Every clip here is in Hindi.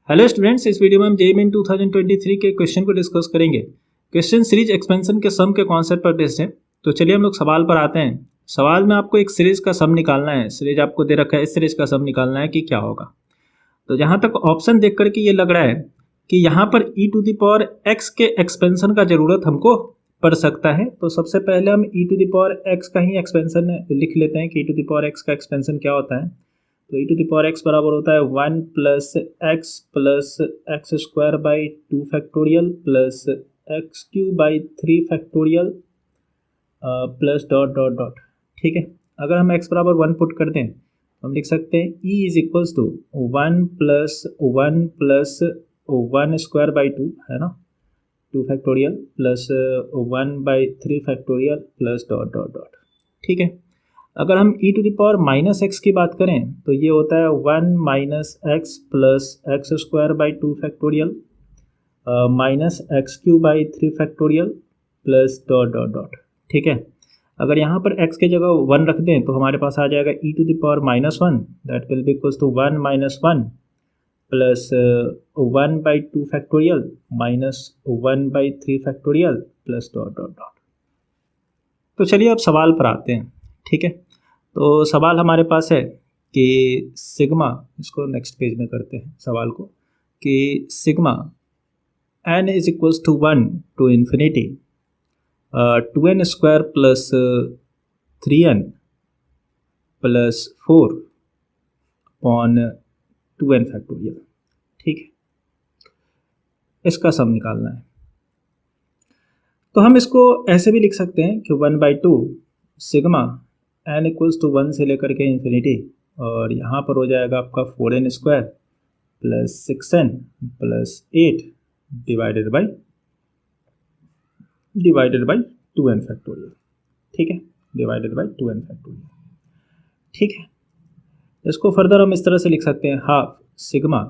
हेलो स्टूडेंट्स, इस वीडियो में हम जेईई मेन 2023 के क्वेश्चन को डिस्कस करेंगे। क्वेश्चन सीरीज एक्सपेंशन के सम के कॉन्सेप्ट पर बेस्ड है। तो चलिए हम लोग सवाल पर आते हैं। सवाल में आपको एक सीरीज का सम निकालना है। सीरीज आपको दे रखा है, इस सीरीज का सम निकालना है कि क्या होगा। तो जहाँ तक ऑप्शन देख करके ये लग रहा है कि यहाँ पर e⁻x के एक्सपेंशन का ज़रूरत हमको पड़ सकता है। तो सबसे पहले हम e⁻x का ही एक्सपेंशन लिख लेते हैं कि e⁻x का एक्सपेंशन क्या होता है। तो e⁻x बराबर होता है 1 plus x square by 2 factorial plus x Q by 3 factorial plus dot dot dot. ठीक है, अगर हम x बराबर 1 पुट कर दें तो हम लिख सकते हैं e is equals to 1 plus 1 square by 2 है ना, 2 factorial plus 1 by 3 factorial plus dot dot dot. ठीक है, अगर हम e⁻x की बात करें तो ये होता है 1 minus x plus x square by 2 factorial minus x Q by 3 factorial plus dot dot dot. ठीक है, अगर यहाँ पर x की जगह 1 रख दें तो हमारे पास आ जाएगा e⁻−1 that will be equals to 1 minus 1 plus 1 by 2 factorial minus 1 by 3 factorial plus dot dot dot. तो चलिए अब सवाल पर आते हैं। ठीक है, तो सवाल हमारे पास है कि सिग्मा, इसको नेक्स्ट पेज में करते हैं सवाल को, कि sigma n is equals to 1 to infinity 2n square plus 3n plus 4 upon 2n factorial. ठीक है, इसका सम निकालना है। तो हम इसको ऐसे भी लिख सकते हैं कि 1/2 सिग्मा n इक्वल्स टू 1 से लेकर के इन्फिनिटी, और यहाँ पर हो जाएगा आपका 4n square plus 6n plus 8 divided by 2n factorial. ठीक है, डिवाइडेड बाई 2n फैक्टोरियल। ठीक है, इसको फर्दर हम इस तरह से लिख सकते हैं, half sigma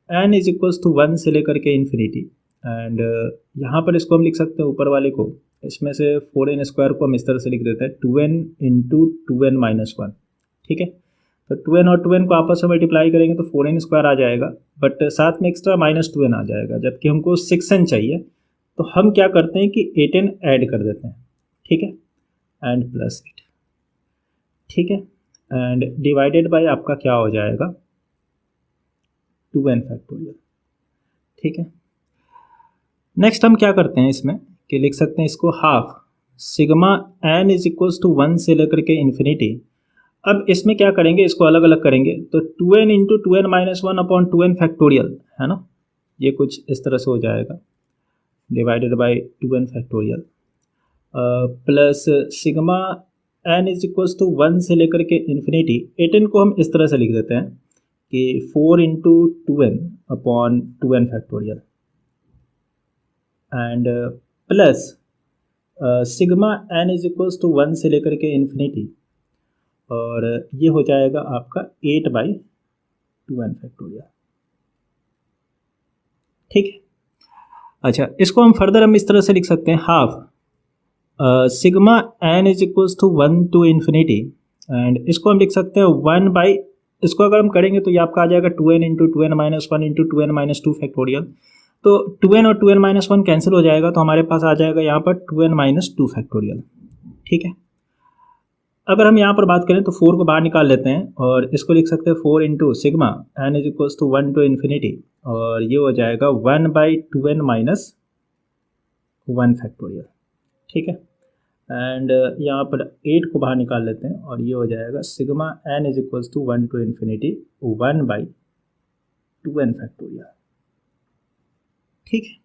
n is equals to 1 से लेकर के इन्फिनिटी, एंड यहाँ पर इसको हम लिख सकते हैं ऊपर वाले को, इसमें से 4n स्क्वायर को हम इस तरह से लिख देते हैं 2n इंटू 2n माइनस 1। ठीक है, तो 2n और 2n को आपस में मल्टीप्लाई करेंगे तो 4n स्क्वायर आ जाएगा, बट साथ में एक्स्ट्रा माइनस 2n आ जाएगा, जबकि हमको 6n चाहिए। तो हम क्या करते हैं कि 8n ऐड कर देते हैं। ठीक है, एंड प्लस 8। ठीक है, एंड डिवाइडेड बाय आपका क्या हो जाएगा 2n फैक्टोरियल। ठीक है, नेक्स्ट हम क्या करते हैं इसमें कि लिख सकते हैं इसको half sigma n is equals to 1 से लेकर के इन्फिनिटी। अब इसमें क्या करेंगे, इसको अलग अलग करेंगे, तो 2n into 2n minus 1 upon 2n factorial है ना, ये कुछ इस तरह से हो जाएगा divided by 2n factorial plus sigma n is equals to 1 से लेकर के इन्फिनिटी। 8n को हम इस तरह से लिख देते हैं कि 4 into 2n upon 2n factorial and plus sigma n is equals to 1 से लेकर के इन्फिनिटी, और ये हो जाएगा आपका 8/2n फैक्टोरियल। ठीक है, अच्छा इसको हम फर्दर हम इस तरह से लिख सकते हैं, half sigma n is equals to 1 to infinity, and इसको हम लिख सकते हैं 1 बाई, इसको अगर हम करेंगे तो ये आपका आ जाएगा 2n into 2n minus 1 into 2n minus 2 factorial. तो 2n और 2n माइनस 1 कैंसिल हो जाएगा, तो हमारे पास आ जाएगा यहाँ पर 2n माइनस 2 फैक्टोरियल। ठीक है, अगर हम यहाँ पर बात करें तो 4 को बाहर निकाल लेते हैं और इसको लिख सकते हैं 4 into sigma n is equals to 1 to infinity, और ये हो जाएगा 1/2n माइनस 1 फैक्टोरियल। ठीक है, एंड यहाँ पर 8 को बाहर निकाल लेते हैं और ये हो जाएगा sigma n is equals to 1 to infinity 1/2n factorial. ठीक है,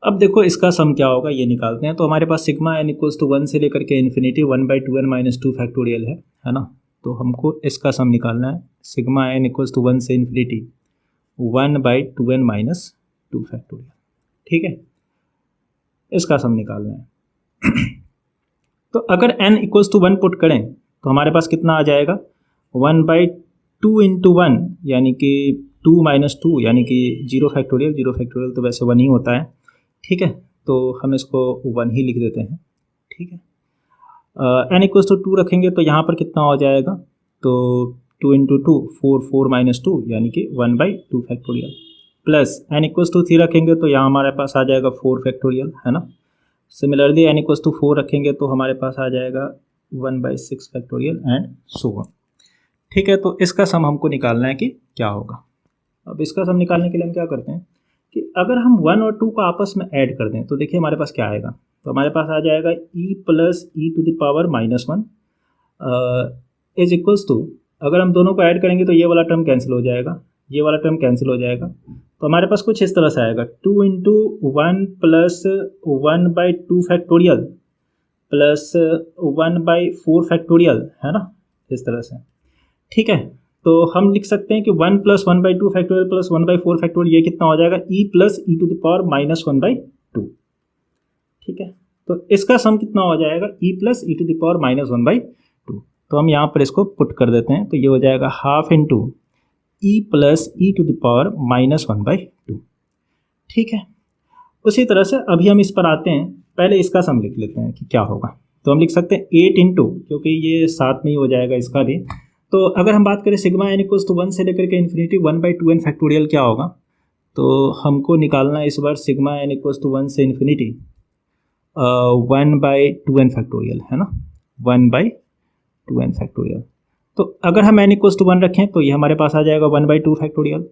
अब देखो इसका सम क्या होगा ये निकालते हैं। तो हमारे पास सिग्मा n इक्वल्स टू 1 से लेकर के इन्फिनिटी 1/2n माइनस 2 फैक्टोरियल है ना, तो हमको इसका सम निकालना है। सिग्मा n इक्वल्स टू 1 से इन्फिनिटी 1/2n माइनस 2 फैक्टोरियल। ठीक है, इसका सम निकालना है। तो अगर n इक्वल्स टू 1 पुट करें तो हमारे पास कितना आ जाएगा 1/2 इंटू 1 यानी कि 2 माइनस 2 यानी कि 0 फैक्टोरियल तो वैसे 1 ही होता है। ठीक है, तो हम इसको 1 ही लिख देते हैं। ठीक है, n इक्वल्स टू 2 रखेंगे तो यहाँ पर कितना हो जाएगा, तो 2 इंटू टू 4 4 माइनस टू यानी कि 1/2 factorial plus n equals to 3 रखेंगे तो यहाँ हमारे पास आ जाएगा 4 फैक्टोरियल, है ना। सिमिलरली n इक्वल्स टू 4 रखेंगे तो हमारे पास आ जाएगा 1/6 फैक्टोरियल एंड सो ऑन। ठीक है, तो इसका सम हमको निकालना है कि क्या होगा। अब इसका सम निकालने के लिए हम क्या करते हैं कि अगर हम 1 और 2 को आपस में ऐड कर दें तो देखिए हमारे पास क्या आएगा। तो हमारे पास आ जाएगा e plus e to the power -1 is equals to, अगर हम दोनों को ऐड करेंगे तो ये वाला टर्म कैंसिल हो जाएगा, ये वाला टर्म कैंसिल हो जाएगा, तो हमारे पास कुछ इस तरह से आएगा 2 into 1 plus 1/2 factorial plus 1/4 factorial, है ना, इस तरह से। ठीक है, तो हम लिख सकते हैं कि 1 प्लस 1/2 फैक्टोरियल प्लस 1/4 फैक्टोरियल, ये कितना हो जाएगा e plus e to the power -1/2। ठीक है, तो इसका सम कितना हो जाएगा e plus e to the power -1/2। तो हम यहाँ पर इसको पुट कर देते हैं, तो ये हो जाएगा half into e plus e to the power -1/2। ठीक है, उसी तरह से अभी हम इस पर आते हैं, पहले इसका सम लिख लेते हैं कि क्या होगा। तो हम लिख सकते हैं 8 इंटू, क्योंकि ये साथ में ही हो जाएगा इसका भी। तो अगर हम बात करें सिग्मा n इक्वल्स टू 1 से लेकर के इन्फिनिटी 1/2n फैक्टोरियल क्या होगा, तो हमको निकालना है इस बार सिग्मा n इक्वल्स टू 1 से इन्फिनिटी 1/2n फैक्टोरियल, है ना, 1/2n फैक्टोरियल। तो अगर हम n इक्वल्स टू 1 रखें तो ये हमारे पास आ जाएगा 1/2 फैक्टोरियल,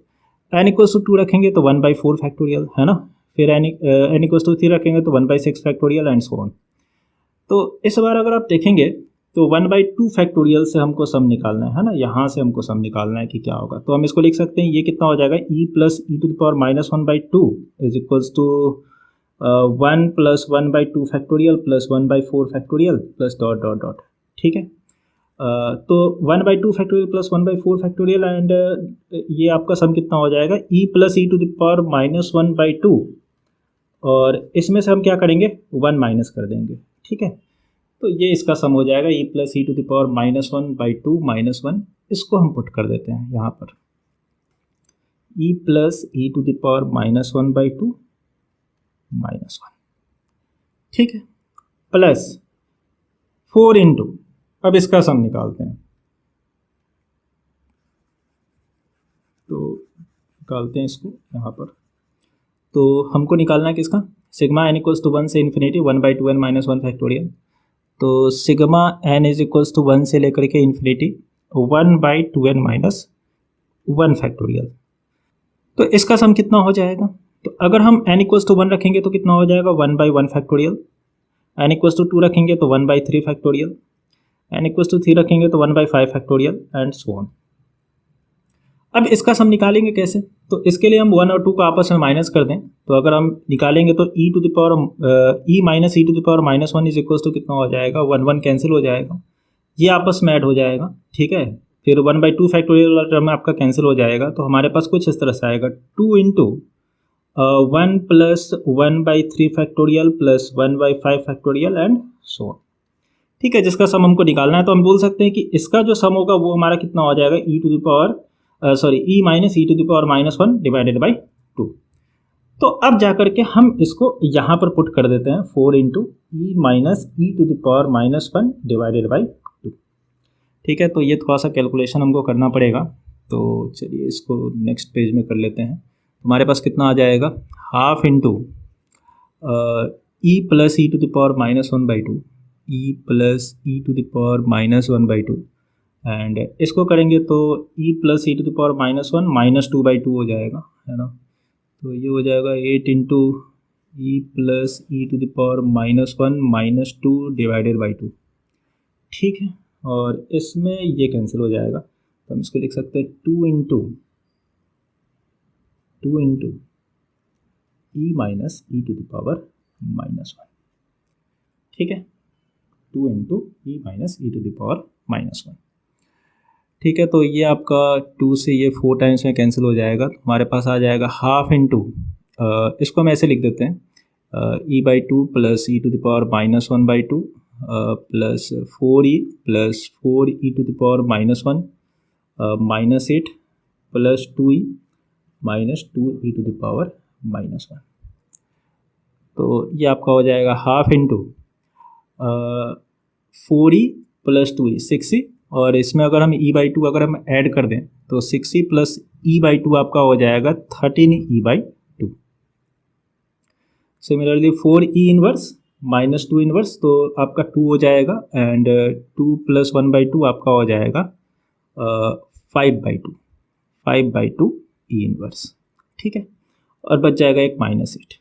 n इक्वल्स टू 2 रखेंगे तो 1/4 फैक्टोरियल, है ना, फिर n इक्वल्स टू 3 रखेंगे तो 1/6 फैक्टोरियल एंड सो ऑन। तो इस बार अगर आप देखेंगे तो 1/2 फैक्टोरियल से हमको सम निकालना है ना, यहाँ से हमको सम निकालना है कि क्या होगा। तो हम इसको लिख सकते हैं, ये कितना हो जाएगा e plus e to the power -1/2 is equals to 1 plus 1/2 factorial plus 1/4 factorial plus dot dot dot. ठीक है, तो 1/2 फैक्टोरियल प्लस 1/4 फैक्टोरियल एंड ये आपका सम कितना हो जाएगा e plus e to the power -1/2, और इसमें से हम क्या करेंगे 1 माइनस कर देंगे। ठीक है, तो ये इसका सम हो जाएगा e plus e to the power -1/2 -1, इसको हम पुट कर देते हैं यहाँ पर, e plus e to the power -1/2 -1। ठीक है, प्लस 4 इंटू, अब इसका सम निकालते हैं, तो निकालते हैं इसको यहाँ पर। तो हमको निकालना है किसका, सिग्मा n इक्वल्स टू 1 से इन्फिनिटी 1/2n -1 फैक्टोरियल। तो sigma n is equals to 1 से लेकर के इन्फिनिटी 1/2n -1 फैक्टोरियल। तो इसका सम कितना हो जाएगा, तो अगर हम n इक्वल्स टू 1 रखेंगे तो कितना हो जाएगा 1/1 फैक्टोरियल, n इक्वल्स टू 2 रखेंगे तो 1/3 फैक्टोरियल, n इक्वल्स टू 3 रखेंगे तो 1/5 फैक्टोरियल एंड सो ऑन। अब इसका सम निकालेंगे कैसे, तो इसके लिए हम 1 और 2 को आपस में माइनस कर दें। तो अगर हम निकालेंगे तो e to the power e minus e to the power -1 is equals to कितना हो जाएगा 1 1 कैंसिल हो जाएगा, ये आपस में ऐड हो जाएगा। ठीक है, फिर 1/2 फैक्टोरियल वाला टर्म आपका कैंसिल हो जाएगा, तो हमारे पास कुछ इस तरह से आएगा 2 into 1 plus 1/3 factorial plus 1/5 factorial and so on. ठीक है, जिसका सम हमको निकालना है, तो हम बोल सकते हैं कि इसका जो सम होगा वो हमारा कितना हो जाएगा e to the power e minus e to the power -1 divided by 2। तो अब जाकर के हम इसको यहाँ पर पुट कर देते हैं 4 into e minus e to the power -1 divided by 2। ठीक है, तो ये थोड़ा सा कैलकुलेशन हमको करना पड़ेगा, तो चलिए इसको नेक्स्ट पेज में कर लेते हैं। हमारे पास कितना आ जाएगा, half into e plus e to the power -1/2 e plus e to the power -1/2 and इसको करेंगे तो e plus e to the power -1 -2/2 हो जाएगा, है ना। तो ये हो जाएगा 8 into e plus e to the power -1 -2 divided by 2। ठीक है, और इसमें ये कैंसिल हो जाएगा, तो हम इसको लिख सकते हैं 2 into e minus e to the power -1। ठीक है, 2 into e minus e to the power -1। ठीक है, तो ये आपका 2 से ये 4 टाइम्स में कैंसिल हो जाएगा, तो हमारे पास आ जाएगा हाफ इंटू, इसको हम ऐसे लिख देते हैं e/2 plus e to the power -1/2 plus 4e plus 4e to the power -1 -8 plus 2e minus 2e to the power -1। तो ये आपका हो जाएगा half into 4e plus 2e 6e और इसमें अगर हम e/2 अगर हम ऐड कर दें तो 6e प्लस e/2 आपका हो जाएगा 13e/2। Similarly 4e inverse minus 2 inverse तो आपका 2 हो जाएगा एंड 2 प्लस 1/2 आपका हो जाएगा 5/2 5/2 e इनवर्स। ठीक है, और बच जाएगा एक -8।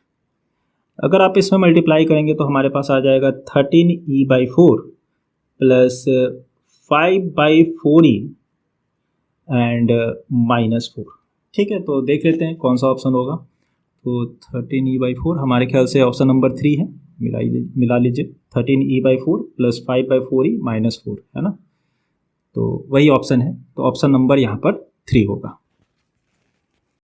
अगर आप इसमें मल्टीप्लाई करेंगे तो हमारे पास आ जाएगा 13e/4 प्लस 5/4e एंड -4। ठीक है, तो देख लेते हैं कौन सा ऑप्शन होगा। तो 13e/4 हमारे ख्याल से ऑप्शन नंबर 3 है, मिला लीजिए 13e/4 प्लस 5/4e -4 है ना, तो वही ऑप्शन है। तो ऑप्शन नंबर यहाँ पर 3 होगा।